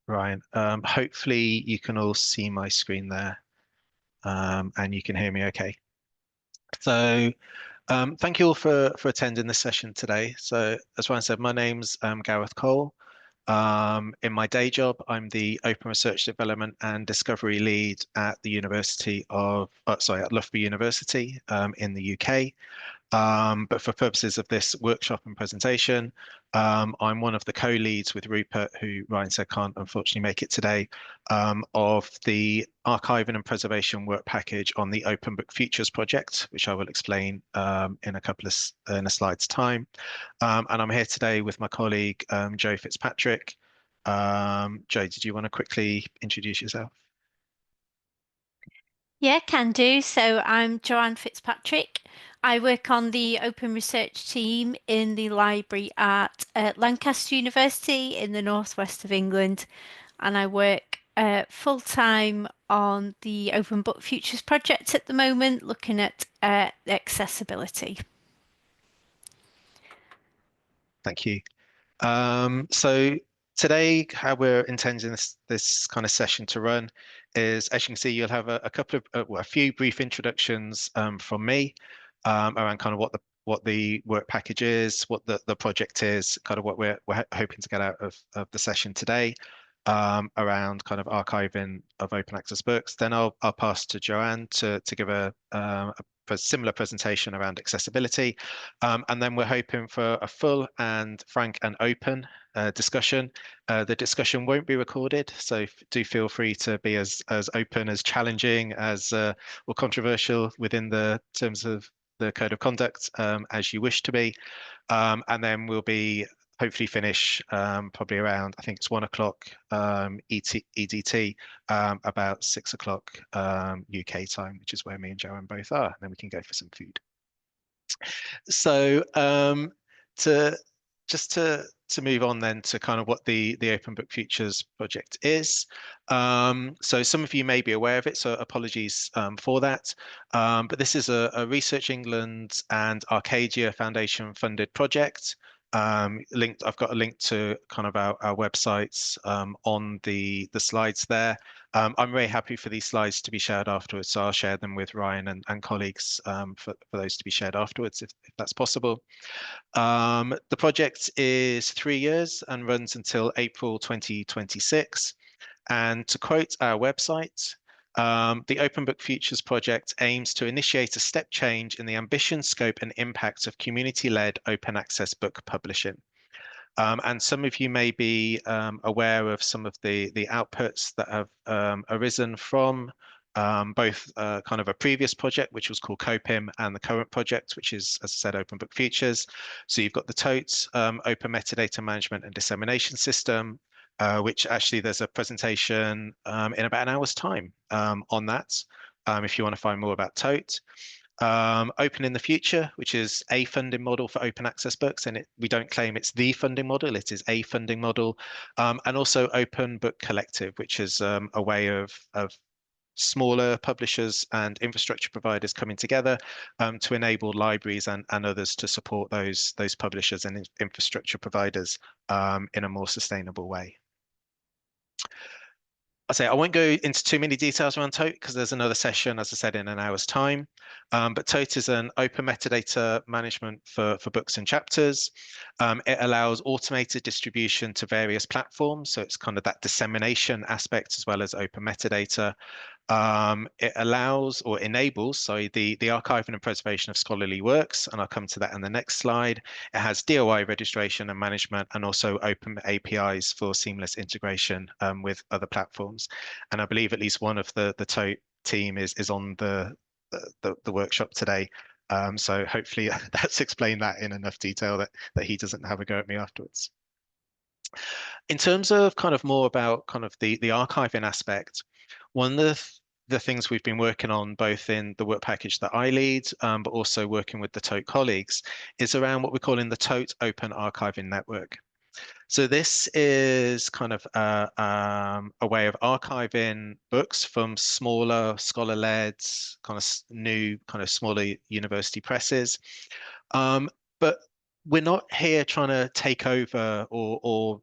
Ryan. Hopefully you can all see my screen there, and you can hear me okay. So thank you all for attending this session today. So as Ryan said, my name's Gareth Cole. In my day job, I'm the Open Research Development and Discovery Lead at the University of, at Loughborough University in the UK. But for purposes of this workshop and presentation, I'm one of the co-leads with Rupert, who Ryan said can't unfortunately make it today, of the archiving and preservation work package on the Open Book Futures project, which I will explain in a slide's time. And I'm here today with my colleague, Joe Fitzpatrick. Joe, did you want to quickly introduce yourself? Yeah, can do. So I'm Joanne Fitzpatrick. I work on the open research team in the library at Lancaster University in the northwest of England, and I work full-time on the Open Book Futures project at the moment, looking at accessibility. Thank you. So today, how we're intending this kind of session to run is, as you can see, you'll have a couple of well, a few brief introductions from me around kind of what the work package is, what the project is, kind of what we're hoping to get out of the session today, around kind of archiving of open access books. Then I'll pass to Joanne to give a similar presentation around accessibility. And then we're hoping for a full and frank and open discussion. The discussion won't be recorded, so do feel free to be as open, as challenging, as or controversial within the terms of the code of conduct as you wish to be. And then we'll be hopefully finish probably around, I think it's 1 o'clock EDT, about 6 o'clock UK time, which is where me and Joanne both are. And then we can go for some food. So to just to move on then to kind of what the Open Book Futures project is. So some of you may be aware of it, so apologies for that. But this is a Research England and Arcadia Foundation funded project. I've got a link to kind of our websites on the slides there. I'm very happy for these slides to be shared afterwards, so I'll share them with Ryan and colleagues for those to be shared afterwards if that's possible. The project is 3 years and runs until April 2026. And to quote our website, the Open Book Futures project aims to initiate a step change in the ambition, scope, and impact of community-led open access book publishing. And some of you may be aware of some of the outputs that have arisen from both kind of a previous project, which was called Copim, and the current project, which is, as I said, Open Book Futures. So you've got the TOTE Open Metadata Management and Dissemination System, which actually there's a presentation in about an hour's time on that, if you want to find more about TOTE. Open in the Future, which is a funding model for open access books, and we don't claim it's the funding model, it is a funding model. And also Open Book Collective, which is a way of smaller publishers and infrastructure providers coming together to enable libraries and others to support those publishers and infrastructure providers in a more sustainable way. I won't go into too many details around TOTE because there's another session, as I said, in an hour's time. But TOTE is an open metadata management for books and chapters. It allows automated distribution to various platforms. So it's kind of that dissemination aspect as well as open metadata. It allows or enables, sorry, the archiving and preservation of scholarly works, and I'll come to that in the next slide. It has DOI registration and management, and also open APIs for seamless integration with other platforms. And I believe at least one of the TOTE team is on the workshop today. So hopefully that's explained that in enough detail that he doesn't have a go at me afterwards. In terms of kind of more about kind of the archiving aspect, one of the things we've been working on, both in the work package that I lead, but also working with the TOTE colleagues, is around what we're calling the TOTE Open Archiving Network. So this is kind of a way of archiving books from smaller scholar-led, kind of new, kind of smaller university presses. But we're not here trying to take over or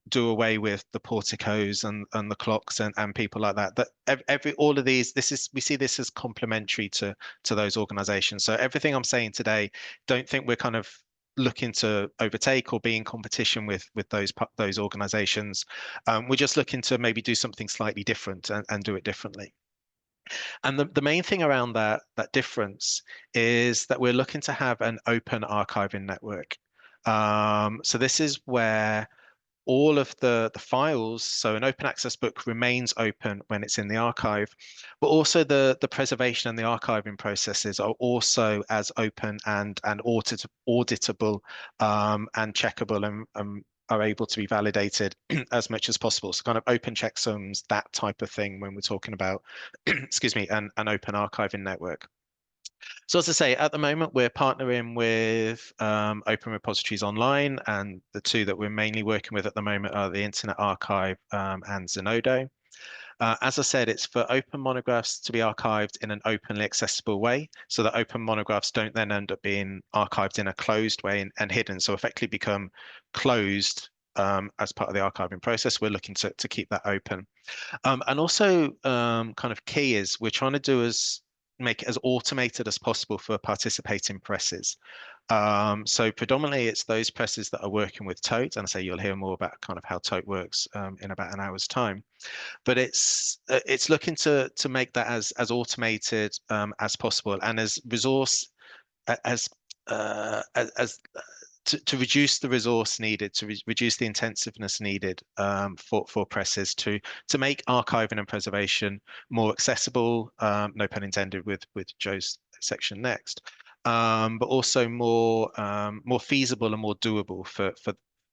do away with the porticos and the clocks and people like that. That every all of these, we see this as complementary to those organizations. So everything I'm saying today, don't think we're kind of looking to overtake or be in competition with those organizations. We're just looking to maybe do something slightly different and do it differently. And the main thing around that difference is that we're looking to have an open archiving network. So this is where all of the files, so an open access book remains open when it's in the archive, but also the preservation and the archiving processes are also as open and auditable and checkable and are able to be validated as much as possible. So kind of open checksums, that type of thing when we're talking about, excuse me, an open archiving network. So as I say, at the moment, we're partnering with Open Repositories Online, and the two that we're mainly working with at the moment are the Internet Archive and Zenodo. As I said, it's for open monographs to be archived in an openly accessible way, so that open monographs don't then end up being archived in a closed way and hidden, so effectively become closed as part of the archiving process. We're looking to keep that open. And also, kind of key is we're trying to make it as automated as possible for participating presses. So predominantly it's those presses that are working with Tote, and I say you'll hear more about kind of how Tote works in about an hour's time. But it's looking to make that as automated as possible and as resource as to reduce the resource needed, to reduce the intensiveness needed for presses to make archiving and preservation more accessible, no pun intended with Joe's section next, but also more feasible and more doable for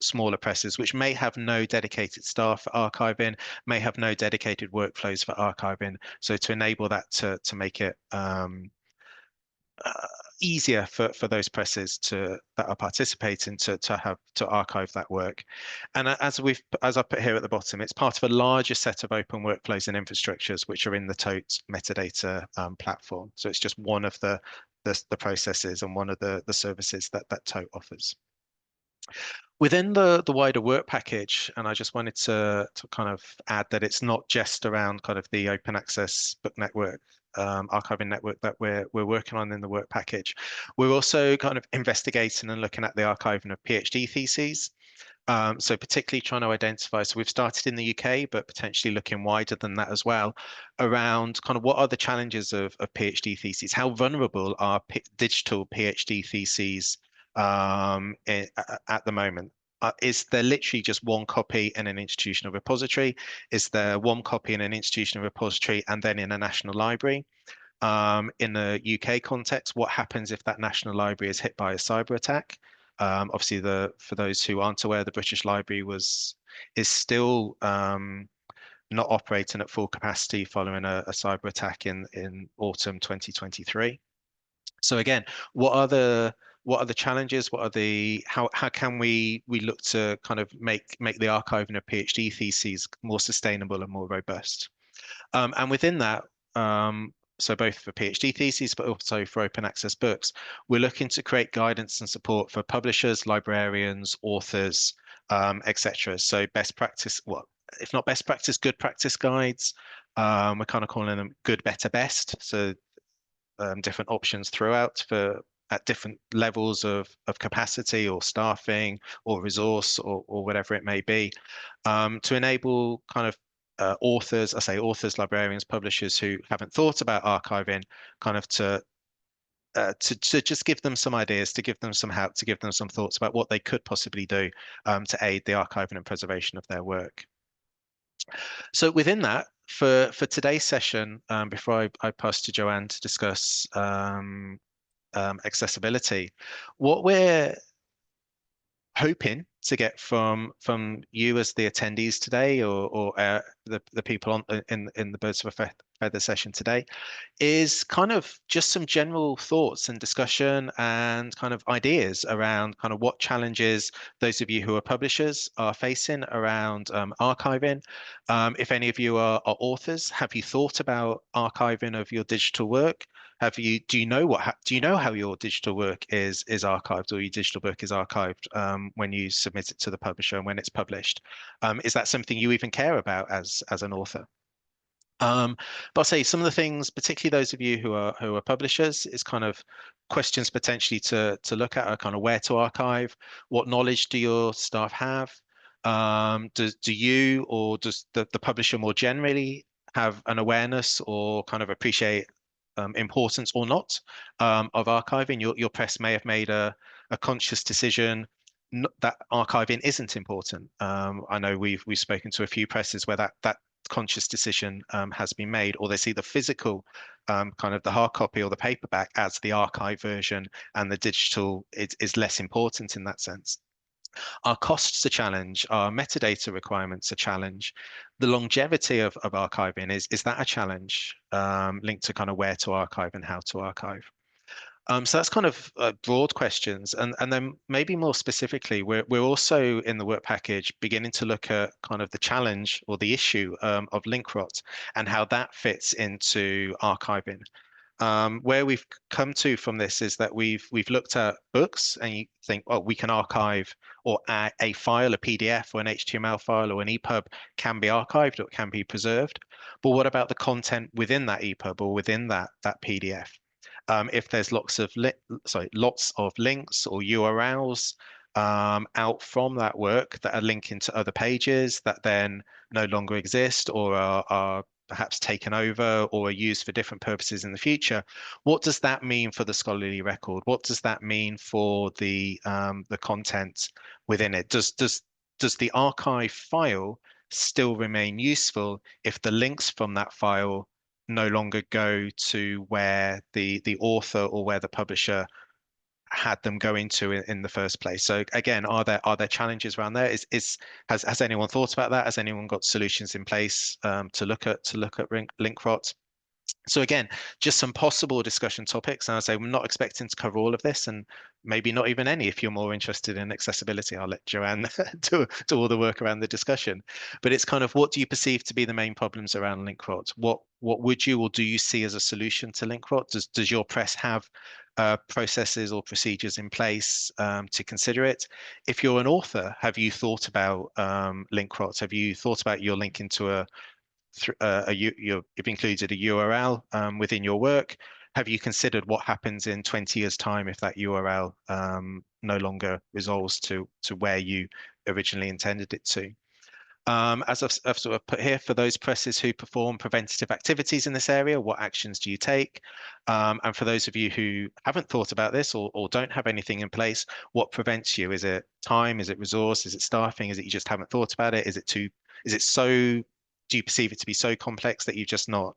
smaller presses, which may have no dedicated staff for archiving, may have no dedicated workflows for archiving. So to enable that to make it easier for those presses that are participating to archive that work. And as I put here at the bottom, it's part of a larger set of open workflows and infrastructures which are in the Tote metadata platform. So it's just one of the processes and one of the services that Tote offers. Within the wider work package, and I just wanted to kind of add that it's not just around kind of the open access book network, archiving network that we're working on in the work package. We're also kind of investigating and looking at the archiving of PhD theses. So particularly trying to identify, so we've started in the UK, but potentially looking wider than that as well, around kind of what are the challenges of PhD theses? How vulnerable are digital PhD theses at the moment? Is there literally just one copy in an institutional repository? Is there one copy in an institutional repository and then in a national library? In the UK context, what happens if that national library is hit by a cyber attack? Obviously, for those who aren't aware, the British Library is still not operating at full capacity following a cyber attack in autumn 2023. So again, what are the challenges? How can we look to kind of make the archiving of PhD theses more sustainable and more robust? And within that, so both for PhD theses, but also for open access books, we're looking to create guidance and support for publishers, librarians, authors, etc. So best practice, well, if not best practice, good practice guides. We're kind of calling them good, better, best. So different options throughout at different levels of capacity or staffing or resource or whatever it may be, to enable kind of authors, librarians, publishers who haven't thought about archiving, kind of to just give them some ideas, to give them some help, to give them some thoughts about what they could possibly do to aid the archiving and preservation of their work. So within that, for today's session, before I pass to Joanne to discuss accessibility, what we're hoping to get from you as the attendees today, or the people in the Birds of a Feather session today, is kind of just some general thoughts and discussion and kind of ideas around kind of what challenges those of you who are publishers are facing around archiving. If any of you are authors, have you thought about archiving of your digital work? do you know do you know how your digital work is archived, or your digital book is archived when you submit it to the publisher and when it's published? Is that something you even care about as an author? But I'll say some of the things, particularly those of you who are publishers, is kind of questions potentially to look at are kind of where to archive, what knowledge do your staff have, do you or does the publisher more generally have an awareness or kind of appreciate importance or not of archiving? Your press may have made a conscious decision that archiving isn't important. I know we've spoken to a few presses where that conscious decision has been made, or they see the physical kind of the hard copy or the paperback as the archive version, and the digital is less important in that sense. Our costs a challenge, our metadata requirements a challenge. The longevity of archiving is that a challenge linked to kind of where to archive and how to archive? So that's kind of broad questions, and then maybe more specifically, we're also in the work package beginning to look at kind of the challenge or the issue of link rot and how that fits into archiving. Where we've come to from this is that we've looked at books, and you think, well, we can archive, or a file, a PDF or an HTML file or an EPUB can be archived or can be preserved. But what about the content within that EPUB or within that PDF? If there's lots of links or URLs out from that work that are linking to other pages that then no longer exist, or are perhaps taken over or are used for different purposes in the future, what does that mean for the scholarly record? What does that mean for the content within it? Does the archive file still remain useful if the links from that file no longer go to where the author or where the publisher had them go into in the first place? So again, are there challenges around there? Has anyone thought about that? Has anyone got solutions in place to look at link rot? So again, just some possible discussion topics. And I say we're not expecting to cover all of this, and maybe not even any. If you're more interested in accessibility, I'll let Joanne do all the work around the discussion. But it's kind of, what do you perceive to be the main problems around link rot? What would you or do you see as a solution to link rot? Does your press have processes or procedures in place to consider it? If you're an author, have you thought about link rot? Have you thought about your link into you've included a URL within your work? Have you considered what happens in 20 years' time if that URL no longer resolves to where you originally intended it to? As I've sort of put here, for those presses who perform preventative activities in this area, what actions do you take? And for those of you who haven't thought about this or don't have anything in place, what prevents you? Is it time? Is it resource? Is it staffing? Is it you just haven't thought about it? Is it so, do you perceive it to be so complex that you've just not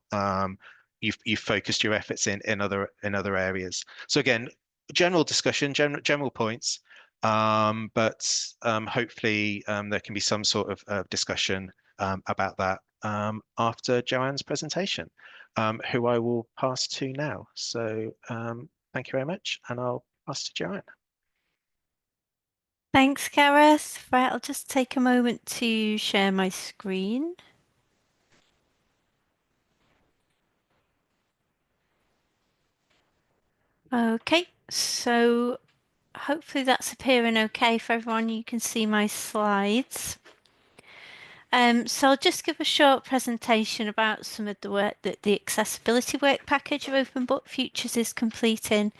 you've focused your efforts in other areas? So again, general discussion, general points, but hopefully there can be some sort of discussion about that after Joanne's presentation, who I will pass to now. So thank you very much, and I'll pass to Joanne. Thanks, Gareth. Right, I'll just take a moment to share my screen. Okay, so hopefully that's appearing okay for everyone. You can see my slides. So I'll just give a short presentation about some of the work that the accessibility work package of Open Book Futures is completing.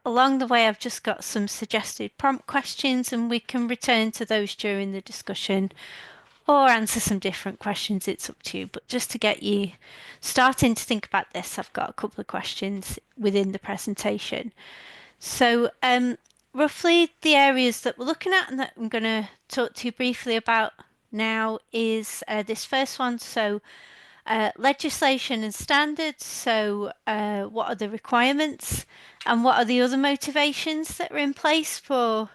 Along the way, I've just got some suggested prompt questions, and we can return to those during the discussion or answer some different questions. It's up to you. But just to get you starting to think about this, I've got a couple of questions within the presentation. So roughly the areas that we're looking at and that I'm going to talk to you briefly about now is this first one. So legislation and standards. So what are the requirements and what are the other motivations that are in place for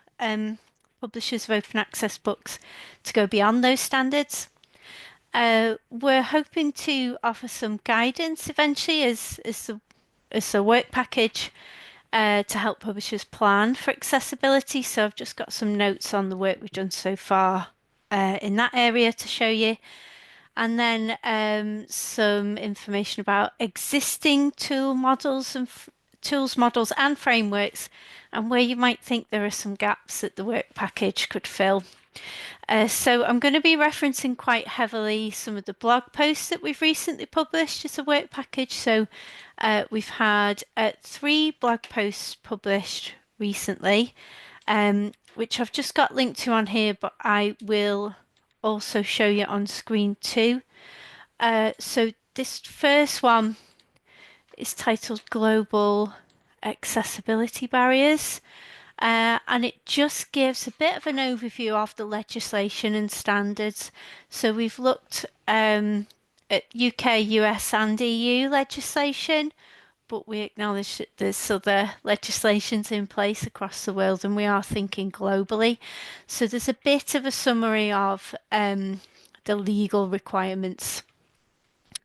publishers of open access books to go beyond those standards? We're hoping to offer some guidance eventually as the work package to help publishers plan for accessibility. So I've just got some notes on the work we've done so far in that area to show you. and then some information about existing tools, models, and frameworks, and where you might think there are some gaps that the work package could fill. So I'm going to be referencing quite heavily some of the blog posts that we've recently published as a work package. So we've had 3 blog posts published recently, which I've just got linked to on here, but I will also show you on screen too. So this first one is titled Global Accessibility Barriers. And it just gives a bit of an overview of the legislation and standards. So we've looked at UK, US, and EU legislation, but we acknowledge that there's other legislations in place across the world, and we are thinking globally. So there's a bit of a summary of the legal requirements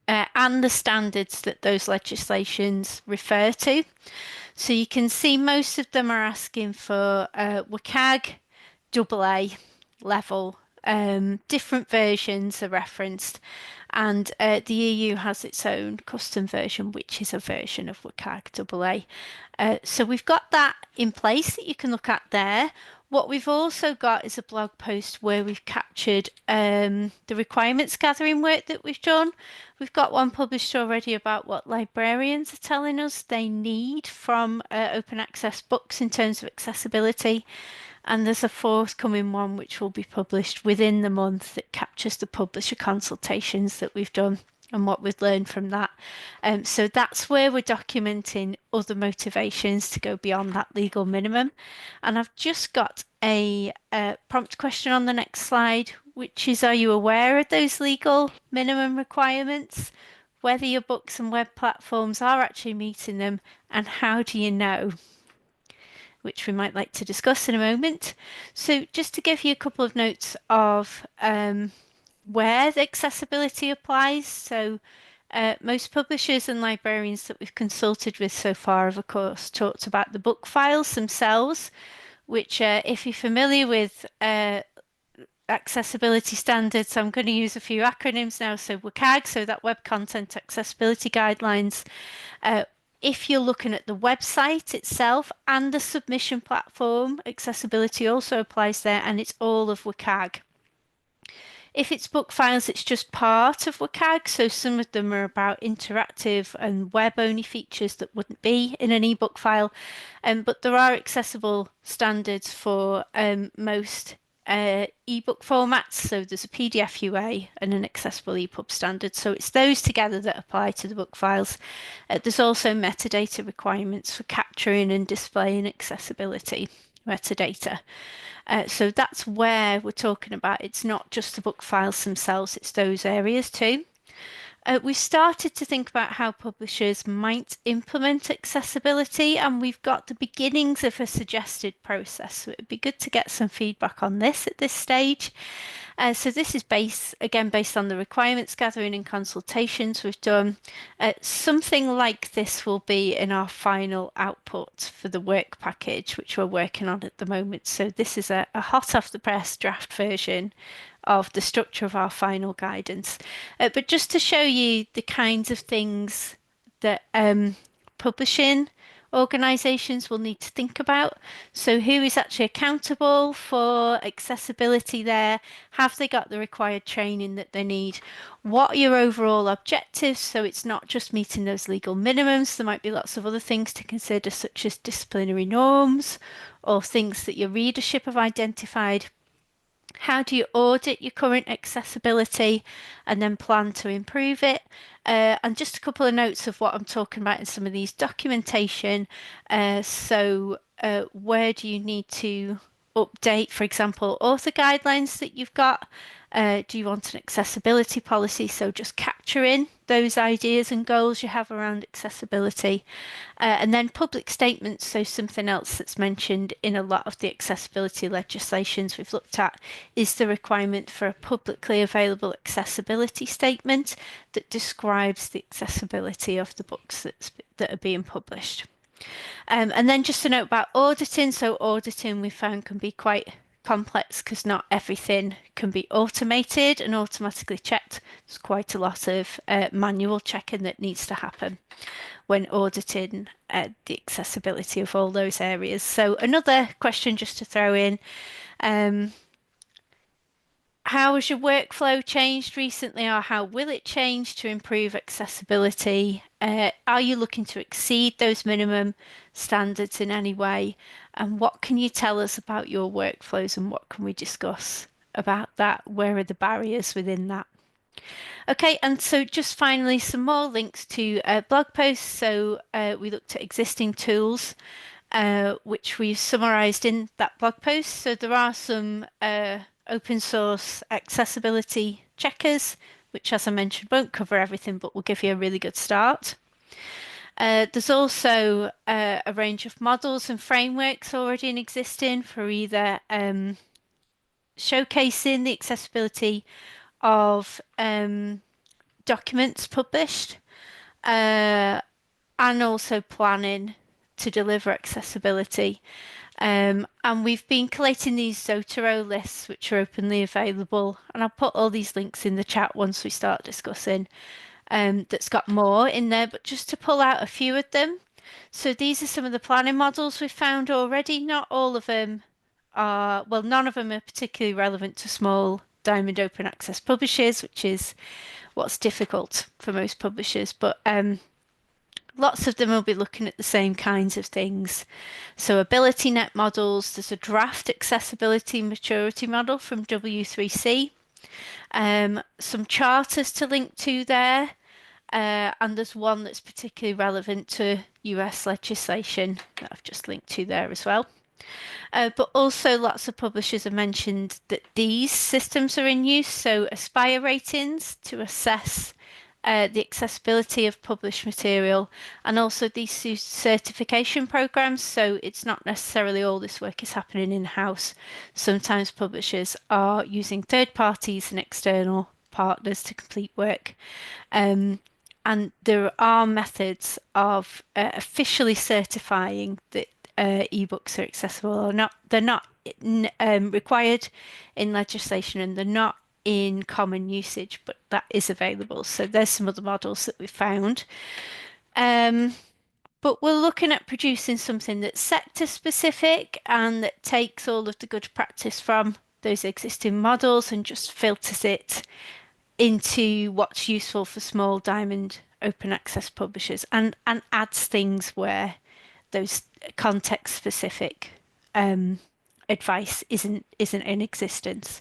and the standards that those legislations refer to. So you can see most of them are asking for WCAG AA level. Different versions are referenced, and the EU has its own custom version, which is a version of WCAG AA. So we've got that in place that you can look at there. What we've also got is a blog post where we've captured the requirements gathering work that we've done. We've got one published already about what librarians are telling us they need from open access books in terms of accessibility. And there's a forthcoming one which will be published within the month that captures the publisher consultations that we've done and what we've learned from that. So that's where we're documenting other motivations to go beyond that legal minimum. And I've just got a prompt question on the next slide, which is, are you aware of those legal minimum requirements? Whether your books and web platforms are actually meeting them, and how do you know? Which we might like to discuss in a moment. So just to give you a couple of notes of where the accessibility applies. So most publishers and librarians that we've consulted with so far have, of course, talked about the book files themselves, which if you're familiar with accessibility standards, I'm going to use a few acronyms now. So WCAG, so that Web Content Accessibility Guidelines. If you're looking at the website itself and the submission platform, accessibility also applies there, and it's all of WCAG. If it's book files, it's just part of WCAG. So some of them are about interactive and web-only features that wouldn't be in an ebook file. But there are accessible standards for most ebook formats. So there's a PDF UA and an accessible EPUB standard. So it's those together that apply to the book files. There's also metadata requirements for capturing and displaying accessibility metadata. So that's where we're talking about. It's not just the book files themselves, it's those areas too. We started to think about how publishers might implement accessibility, and we've got the beginnings of a suggested process. So it'd be good to get some feedback on this at this stage. So this is based on the requirements gathering and consultations we've done. Something like this will be in our final output for the work package, which we're working on at the moment. So this is a hot off the press draft version of the structure of our final guidance. But just to show you the kinds of things that publishing organisations will need to think about. So who is actually accountable for accessibility there? Have they got the required training that they need? What are your overall objectives? So it's not just meeting those legal minimums. There might be lots of other things to consider, such as disciplinary norms or things that your readership have identified. How do you audit your current accessibility and then plan to improve it? And just a couple of notes of what I'm talking about in some of these documentation. So where do you need to update, for example, author guidelines that you've got? Do you want an accessibility policy? So just capturing those ideas and goals you have around accessibility. And then public statements. So something else that's mentioned in a lot of the accessibility legislations we've looked at is the requirement for a publicly available accessibility statement that describes the accessibility of the books that are being published. And then just a note about auditing. So auditing we found can be quite complex because not everything can be automated and automatically checked. There's quite a lot of manual checking that needs to happen when auditing the accessibility of all those areas. So another question just to throw in, how has your workflow changed recently, or how will it change to improve accessibility? Are you looking to exceed those minimum standards in any way? And what can you tell us about your workflows, and what can we discuss about that? Where are the barriers within that? Okay, and so just finally, some more links to blog posts. So we looked at existing tools, which we've summarized in that blog post. So there are some open source accessibility checkers, which, as I mentioned, won't cover everything, but will give you a really good start. There's also a range of models and frameworks already in existing for either showcasing the accessibility of documents published and also planning to deliver accessibility. And we've been collating these Zotero lists, which are openly available. And I'll put all these links in the chat once we start discussing. That's got more in there, but just to pull out a few of them. So these are some of the planning models we've found already. Not all of them are, well, none of them are particularly relevant to small diamond open access publishers, which is what's difficult for most publishers. But lots of them will be looking at the same kinds of things. So AbilityNet models, there's a draft accessibility maturity model from W3C, some charters to link to there, and there's one that's particularly relevant to US legislation that I've just linked to there as well. But also lots of publishers have mentioned that these systems are in use, so Aspire ratings to assess the accessibility of published material, and also these certification programs. So it's not necessarily all this work is happening in-house. Sometimes publishers are using third parties and external partners to complete work. And there are methods of officially certifying that ebooks are accessible or not. They're not required in legislation, and they're not in common usage, but that is available. So there's some other models that we found. But we're looking at producing something that's sector specific and that takes all of the good practice from those existing models and just filters it into what's useful for small diamond open access publishers, and adds things where those context specific advice isn't in existence.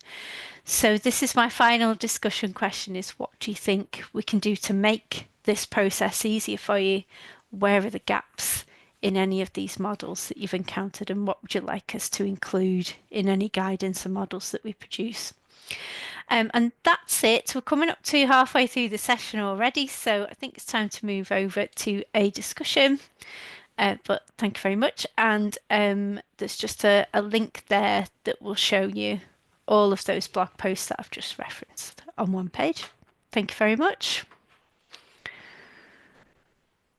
So this is my final discussion question, is what do you think we can do to make this process easier for you? Where are the gaps in any of these models that you've encountered, and what would you like us to include in any guidance and models that we produce? And that's it. We're coming up to halfway through the session already, so I think it's time to move over to a discussion. But thank you very much. And there's just a link there that will show you all of those blog posts that I've just referenced on one page. Thank you very much.